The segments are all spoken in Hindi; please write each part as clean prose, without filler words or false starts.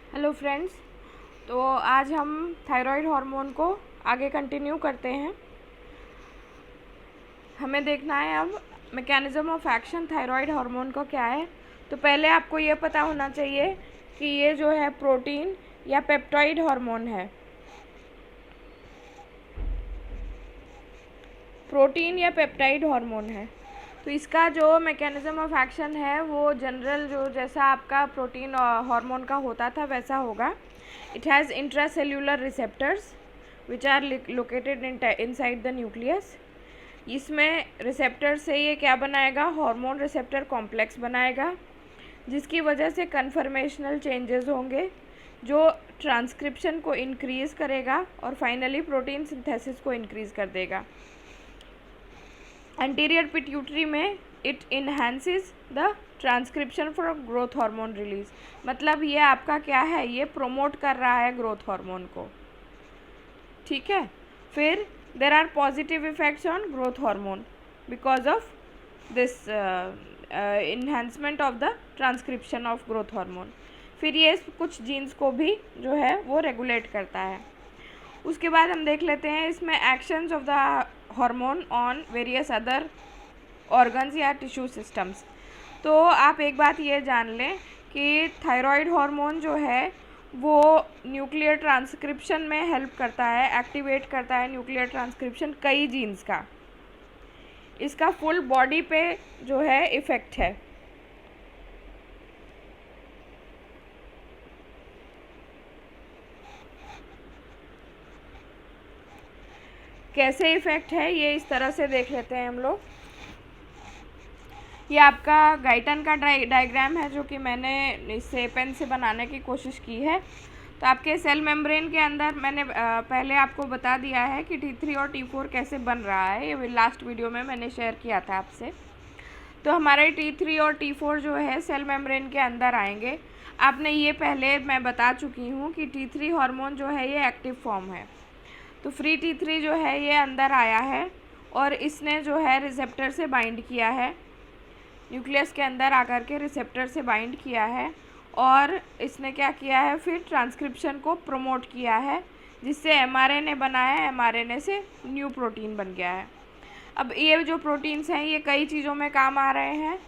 हेलो फ्रेंड्स, तो आज हम थायराइड हार्मोन को आगे कंटिन्यू करते हैं। हमें देखना है अब mechanism of action thyroid hormone का क्या है। तो पहले आपको ये पता होना चाहिए कि ये जो है प्रोटीन या पेप्टाइड हार्मोन है। प्रोटीन या पेप्टाइड हार्मोन है। तो इसका जो मैकेनिज़्म ऑफ एक्शन है वो जनरल जो जैसा आपका प्रोटीन हार्मोन का होता था वैसा होगा। It has intracellular receptors which are located inside the nucleus. इसमें रिसेप्टर से ये क्या बनाएगा, हार्मोन रिसेप्टर कॉम्प्लेक्स बनाएगा, जिसकी वजह से कन्फर्मेशनल चेंजेस होंगे जो ट्रांसक्रिप्शन को इंक्रीज़ करेगा और फाइनली प्रोटीन सिंथेसिस को इंक्रीज़ कर देगा। एंटीरियर पिट्यूटरी में it enhances the transcription for growth hormone release. मतलब ये आपका क्या है, ये प्रोमोट कर रहा है ग्रोथ हार्मोन को। ठीक है। फिर there are positive effects on growth hormone because of this enhancement of the transcription of growth hormone. फिर ये कुछ जीन्स को भी जो है वो रेगुलेट करता है। उसके बाद हम देख लेते हैं इसमें actions of the hormone on various other organs या टिश्यू सिस्टम्स। तो आप एक बात ये जान लें कि थायराइड हार्मोन जो है वो न्यूक्लियर ट्रांसक्रिप्शन में हेल्प करता है, एक्टिवेट करता है न्यूक्लियर ट्रांसक्रिप्शन कई जीन्स का। इसका फुल बॉडी पे जो है इफ़ेक्ट है। कैसे इफ़ेक्ट है ये इस तरह से देख लेते हैं हम लोग। ये आपका गाइटन का डायग्राम है जो कि मैंने इससे पेन से बनाने की कोशिश की है। तो आपके सेल मेम्ब्रेन के अंदर मैंने पहले आपको बता दिया है कि T3 और T4 कैसे बन रहा है। ये लास्ट वीडियो में मैंने शेयर किया था आपसे। तो हमारे T3 और T4 जो है सेल मेम्ब्रेन के अंदर आएंगे। आपने ये पहले मैं बता चुकी हूँ कि T3 हार्मोन जो है ये एक्टिव फॉर्म है। तो फ्री T3 जो है ये अंदर आया है और इसने जो है रिसेप्टर से बाइंड किया है, न्यूक्लियस के अंदर आकर के रिसेप्टर से बाइंड किया है और इसने क्या किया है, फिर ट्रांसक्रिप्शन को प्रमोट किया है, जिससे mRNA बना है। mRNA से न्यू प्रोटीन बन गया है। अब ये जो प्रोटीन्स हैं ये कई चीज़ों में काम आ रहे हैं।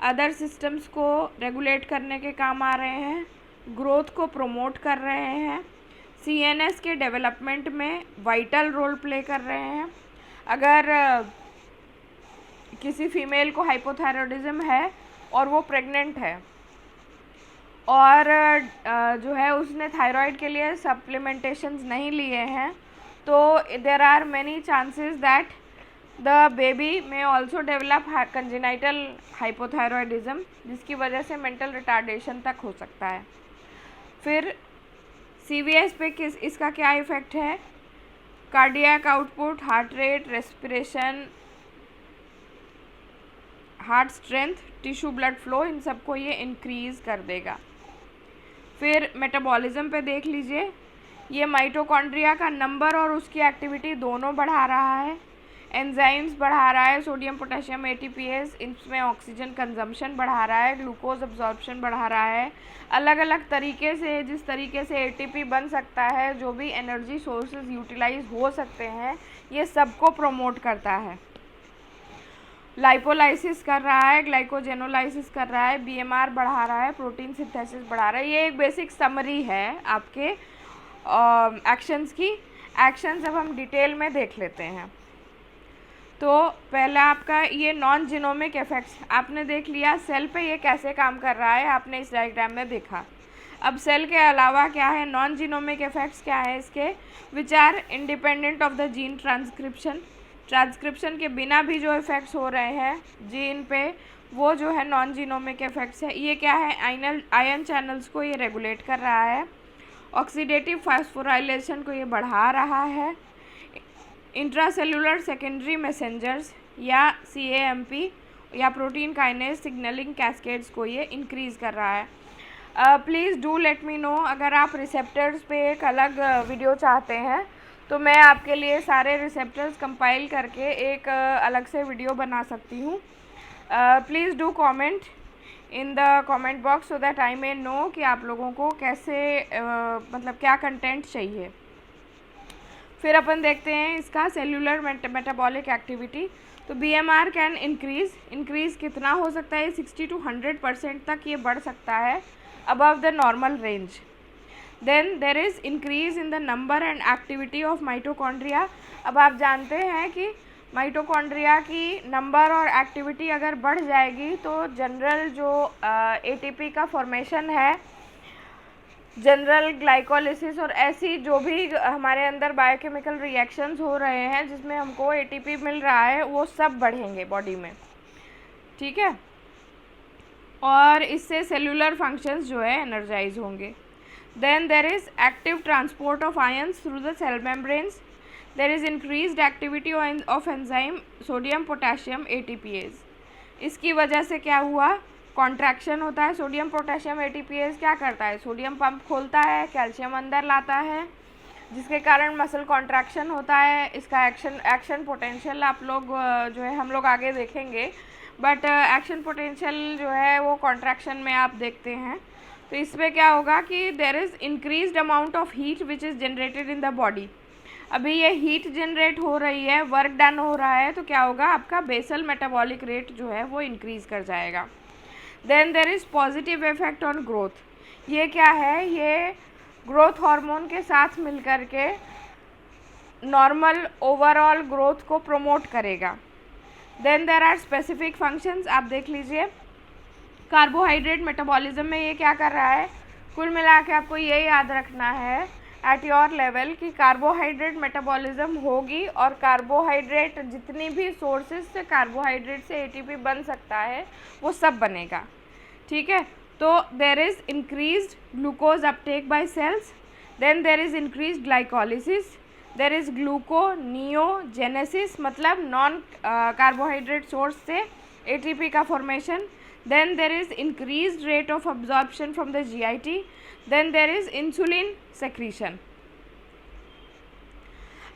अदर सिस्टम्स को रेगुलेट करने के काम आ रहे हैं, ग्रोथ को प्रमोट कर रहे हैं, CNS के डेवलपमेंट में वाइटल रोल प्ले कर रहे हैं। अगर किसी फीमेल को हाइपोथायरॉयडिज्म है और वो प्रेग्नेंट है और जो है उसने थायराइड के लिए सप्लीमेंटेशंस नहीं लिए हैं, तो there are many chances that the baby may also develop congenital hypothyroidism, जिसकी वजह से मेंटल रिटार्डेशन तक हो सकता है। फिर CVS पे इसका क्या इफ़ेक्ट है, cardiac output, heart rate, respiration, heart strength, tissue blood flow, इन सबको ये इंक्रीज़ कर देगा। फिर मेटाबॉलिज्म पे देख लीजिए, ये माइटोकॉन्ड्रिया का नंबर और उसकी एक्टिविटी दोनों बढ़ा रहा है, एंजाइम्स बढ़ा रहा है, सोडियम पोटेशियम ATPase, इसमें ऑक्सीजन कंजम्पशन बढ़ा रहा है, ग्लूकोज अब्जॉर्प्शन बढ़ा रहा है। अलग अलग तरीके से जिस तरीके से ATP बन सकता है, जो भी एनर्जी सोर्सेज यूटिलाइज हो सकते हैं, ये सबको प्रोमोट करता है। लाइपोलाइसिस कर रहा है, ग्लाइकोजेनोलाइसिस कर रहा है, BMR बढ़ा रहा है, प्रोटीन सिंथेसिस बढ़ा रहा है। ये एक बेसिक समरी है आपके एक्शंस की। एक्शंस अब हम डिटेल में देख लेते हैं। तो पहला आपका ये नॉन जीनोमिक इफेक्ट्स आपने देख लिया, सेल पे ये कैसे काम कर रहा है आपने इस डायग्राम में देखा। अब सेल के अलावा क्या है, नॉन जीनोमिक इफेक्ट्स क्या है इसके, which are independent of the gene transcription. Transcription के बिना भी जो इफ़ेक्ट्स हो रहे हैं जीन पे, वो जो है नॉन जीनोमिक इफेक्ट्स है। ये क्या है, आयन चैनल्स को ये रेगुलेट कर रहा है, ऑक्सीडेटिव फास्फोराइलेशन को ये बढ़ा रहा है, इंट्रासेलुलर सेकेंडरी मैसेंजर्स या CAMP या प्रोटीन काइनेज सिग्नलिंग कैस्केड्स को ये इंक्रीज़ कर रहा है। Please do let me know अगर आप रिसेप्टर्स पे एक अलग वीडियो चाहते हैं तो मैं आपके लिए सारे रिसेप्टर्स कंपाइल करके एक अलग से वीडियो बना सकती हूँ। Please do comment in the comment box so that I may know कि आप लोगों को कैसे मतलब क्या कंटेंट चाहिए। फिर अपन देखते हैं इसका सेल्यूलर मेटाबॉलिक एक्टिविटी। तो BMR कैन इंक्रीज़ कितना हो सकता है? 60 to 100% तक ये बढ़ सकता है above the normal range. Then there is increase in the number and activity of mitochondria. अब आप जानते हैं कि माइटोकॉन्ड्रिया की नंबर और एक्टिविटी अगर बढ़ जाएगी तो जनरल जो ATP का फॉर्मेशन है, जनरल ग्लाइकोलिसिस और ऐसी जो भी हमारे अंदर बायोकेमिकल रिएक्शंस हो रहे हैं जिसमें हमको ATP मिल रहा है, वो सब बढ़ेंगे बॉडी में, ठीक है। और इससे सेलुलर फंक्शंस जो है एनर्जाइज होंगे। Then there is active transport of ions through the cell membranes. There is increased activity of enzyme sodium potassium ATPase। इसकी वजह से क्या हुआ? कॉन्ट्रैक्शन होता है। सोडियम पोटेशियम ATPase क्या करता है? सोडियम पंप खोलता है, कैल्शियम अंदर लाता है, जिसके कारण मसल कॉन्ट्रैक्शन होता है। इसका एक्शन पोटेंशियल आप लोग जो है हम लोग आगे देखेंगे, बट एक्शन पोटेंशियल जो है वो कॉन्ट्रैक्शन में आप देखते हैं। तो इसमें क्या होगा कि देर is increased amount of heat which is generated in the body. अभी ये हीट जनरेट हो रही है, वर्क डन हो रहा है, तो क्या होगा? आपका बेसल मेटाबॉलिक रेट जो है वो इंक्रीज़ कर जाएगा। Then there is positive effect on growth. ये क्या है? ये ग्रोथ हार्मोन के साथ मिलकर के नॉर्मल ओवरऑल ग्रोथ को प्रमोट करेगा। Then there are specific functions, आप देख लीजिए। कार्बोहाइड्रेट मेटाबॉलिज्म में ये क्या कर रहा है? कुल मिला के आपको ये याद रखना है एट योर लेवल कि कार्बोहाइड्रेट मेटाबॉलिज्म होगी और कार्बोहाइड्रेट जितनी भी सोर्सेज से कार्बोहाइड्रेट से ATP बन सकता है वो सब बनेगा, ठीक है। तो there is increased glucose uptake by cells. Then there is increased glycolysis. There is gluconeogenesis, मतलब नॉन कार्बोहाइड्रेट सोर्स से ATP का formation. Then there is increased rate of absorption from the GIT. Then there is insulin secretion.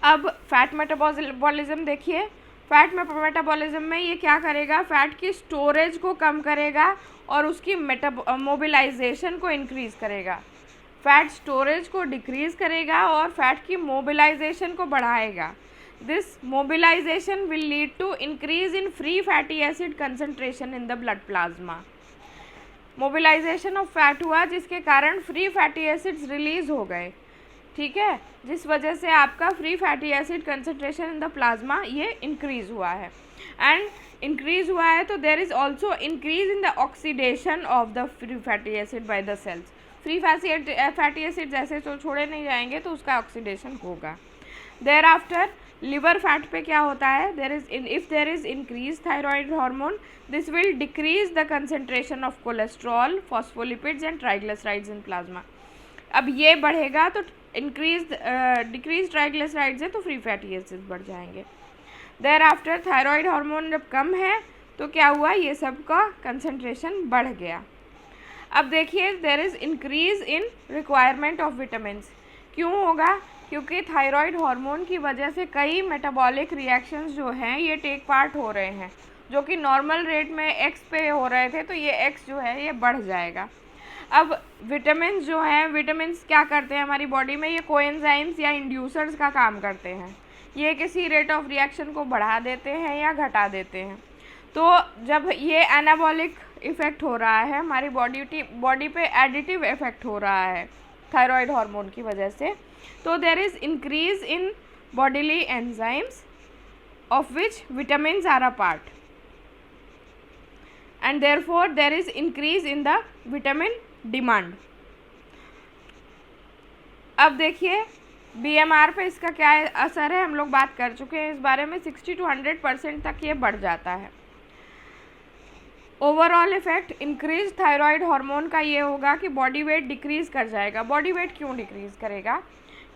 अब फैट मेटाबॉलिज्म देखिए। फैट मेटाबॉलिज्म में ये क्या करेगा? फैट की स्टोरेज को कम करेगा और उसकी मोबिलाइजेशन को इंक्रीज़ करेगा। फैट स्टोरेज को डिक्रीज़ करेगा और फैट की मोबिलाइजेशन को बढ़ाएगा। This mobilization will lead to increase in free fatty acid concentration in the blood plasma. Mobilization of fat हुआ जिसके कारण फ्री फैटी एसिड्स रिलीज हो गए, ठीक है, जिस वजह से आपका free fatty acid concentration in the plasma ये इंक्रीज हुआ है। एंड इंक्रीज हुआ है तो there is also increase in the oxidation of the free fatty acid by the cells. Free fatty acid जैसे तो छोड़े नहीं जाएंगे तो उसका ऑक्सीडेशन होगा। देर आफ्टर लिवर फैट पे क्या होता है? If there is increase thyroid hormone, this will decrease the concentration of cholesterol, phospholipids and triglycerides in plasma. अब ये बढ़ेगा तो डिक्रीज ट्राइग्लिसराइड्स है तो फ्री फैटी एसिड्स बढ़ जाएंगे। देर आफ्टर थायराइड हार्मोन जब कम है तो क्या हुआ? ये सब का कंसंट्रेशन बढ़ गया। अब देखिए देर is increase in requirement of vitamins. क्यों होगा? क्योंकि थायराइड हार्मोन की वजह से कई मेटाबॉलिक रिएक्शंस जो हैं ये टेक पार्ट हो रहे हैं, जो कि नॉर्मल रेट में X पे हो रहे थे, तो ये X जो है ये बढ़ जाएगा। अब विटामिन जो हैं, विटामिन्स क्या करते हैं हमारी बॉडी में? ये कोएंजाइम्स या इंड्यूसर्स का काम करते हैं। ये किसी रेट ऑफ रिएक्शन को बढ़ा देते हैं या घटा देते हैं। तो जब ये एनाबॉलिक इफ़ेक्ट हो रहा है, हमारी बॉडी पे एडिटिव इफ़ेक्ट हो रहा है थायराइड हार्मोन की वजह से, तो there is increase in bodily enzymes of which vitamins are a part, and therefore there is increase in the vitamin demand. अब देखिए BMR पे इसका क्या असर है, हम लोग बात कर चुके हैं इस बारे में। 60 to 100% तक ये बढ़ जाता है। Overall effect increase thyroid hormone का ये होगा कि बॉडी वेट डिक्रीज़ कर जाएगा। बॉडी वेट क्यों डिक्रीज़ करेगा?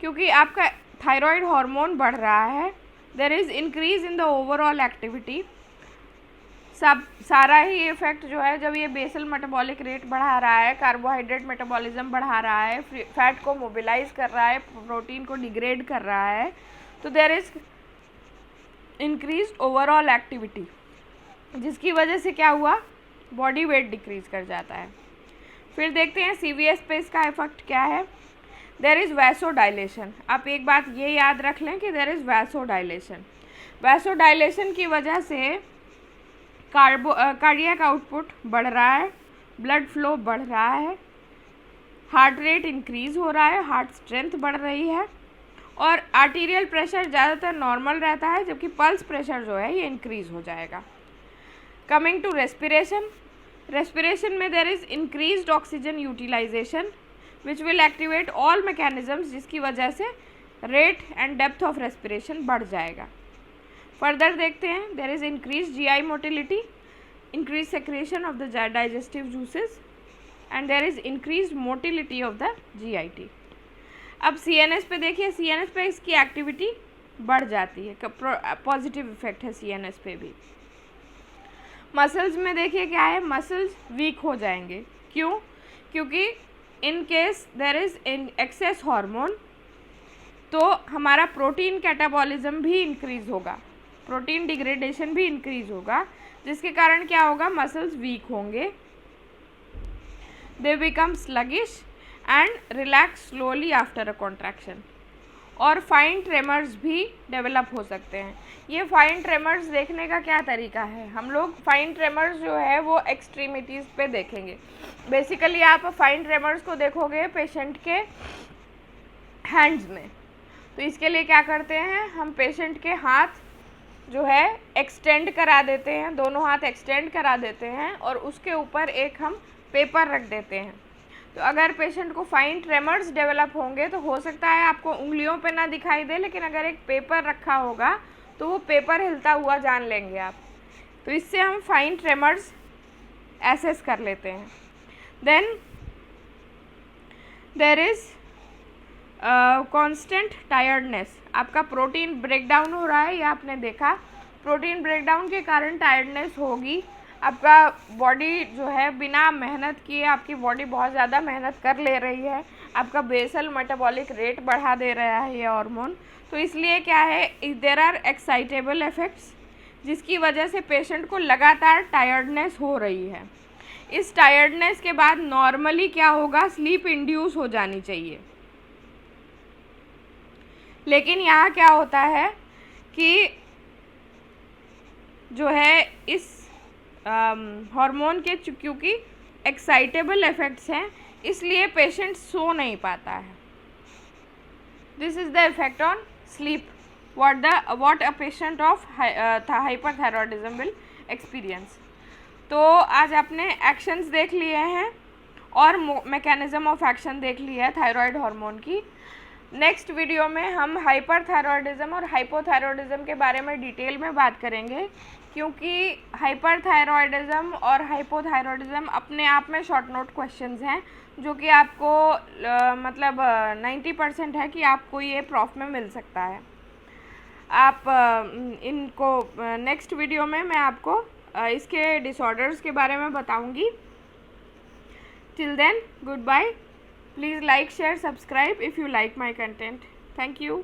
क्योंकि आपका थायराइड हार्मोन बढ़ रहा है। There is increase in the overall activity. सारा ही इफेक्ट जो है, जब ये बेसल मेटाबॉलिक रेट बढ़ा रहा है, कार्बोहाइड्रेट मेटाबॉलिज्म बढ़ा रहा है, फैट को मोबिलाइज कर रहा है, प्रोटीन को डिग्रेड कर रहा है, तो there is increase overall activity, जिसकी वजह से क्या हुआ? बॉडी वेट डिक्रीज कर जाता है। फिर देखते हैं CVS पे इसका इफेक्ट क्या है। There is vasodilation. आप एक बात ये याद रख लें कि देयर इज़ वैसोडाइलेशन। वैसोडाइलेशन की वजह से कार्डियक आउटपुट बढ़ रहा है, ब्लड फ्लो बढ़ रहा है, हार्ट रेट इंक्रीज हो रहा है, हार्ट स्ट्रेंथ बढ़ रही है, और आर्टीरियल प्रेशर ज़्यादातर नॉर्मल रहता है, जबकि पल्स प्रेशर जो है ये इंक्रीज हो जाएगा। कमिंग टू रेस्पिरेशन, रेस्पिरेशन में there is increased oxygen utilization which will activate all mechanisms, जिसकी वजह से rate and depth of respiration बढ़ जाएगा। फर्दर देखते हैं, there is increase GI motility, increase secretion of the digestive juices, and there is increase motility of the GIT। अब CNS पे देखिए, CNS पे इसकी एक्टिविटी बढ़ जाती है, पॉजिटिव इफेक्ट है CNS पे भी। मसल्स में देखिए क्या है, मसल्स वीक हो जाएंगे। क्यों? क्योंकि in case there is excess hormone, तो हमारा प्रोटीन कैटाबॉलिज्म भी इंक्रीज होगा, प्रोटीन डिग्रेडेशन भी इंक्रीज होगा, जिसके कारण क्या होगा, मसल्स वीक होंगे, they become sluggish and relax slowly after a contraction, और फाइन ट्रेमर्स भी डेवलप हो सकते हैं। ये फाइन ट्रेमर्स देखने का क्या तरीका है, हम लोग फाइन ट्रेमर्स जो है वो एक्सट्रीमिटीज़ पे देखेंगे। बेसिकली आप फाइन ट्रेमर्स को देखोगे पेशेंट के हैंड्स में, तो इसके लिए क्या करते हैं, हम पेशेंट के हाथ जो है एक्सटेंड करा देते हैं, दोनों हाथ एक्सटेंड करा देते हैं, और उसके ऊपर एक हम पेपर रख देते हैं। तो अगर पेशेंट को फाइन ट्रेमर्स डेवलप होंगे तो हो सकता है आपको उंगलियों पे ना दिखाई दे, लेकिन अगर एक पेपर रखा होगा तो वो पेपर हिलता हुआ जान लेंगे आप। तो इससे हम फाइन ट्रेमर्स एसेस कर लेते हैं। Then there is constant tiredness. आपका प्रोटीन ब्रेकडाउन हो रहा है, ये आपने देखा, प्रोटीन ब्रेकडाउन के कारण टायर्डनेस होगी। आपका बॉडी जो है बिना मेहनत किए, आपकी बॉडी बहुत ज़्यादा मेहनत कर ले रही है, आपका बेसल मेटाबॉलिक रेट बढ़ा दे रहा है ये हार्मोन। तो इसलिए क्या है, देयर आर एक्साइटेबल इफेक्ट्स, जिसकी वजह से पेशेंट को लगातार टायर्डनेस हो रही है। इस टायर्डनेस के बाद नॉर्मली क्या होगा, स्लीप इंड्यूस हो जानी चाहिए, लेकिन यहाँ क्या होता है कि जो है इस हार्मोन के क्योंकि एक्साइटेबल इफेक्ट्स हैं, इसलिए पेशेंट सो नहीं पाता है। This is the effect on sleep what a patient of hyperthyroidism will experience. तो आज आपने एक्शंस देख लिए हैं और मैकेनिज्म ऑफ एक्शन देख लिया है थायराइड हार्मोन की। नेक्स्ट वीडियो में हम हाइपरथायरॉयडिज्म और हाइपोथायरॉयडिज्म के बारे में डिटेल में बात करेंगे, क्योंकि हाइपरथायरॉयडिज्म और हाइपोथायरॉयडिज्म अपने आप में शॉर्ट नोट क्वेश्चंस हैं, जो कि आपको 90% है कि आपको ये प्रॉफ में मिल सकता है। आप इनको नेक्स्ट वीडियो में मैं आपको इसके डिसऑर्डर्स के बारे में बताऊंगी। Till then, goodbye. Please like, share, subscribe if you like my content. Thank you.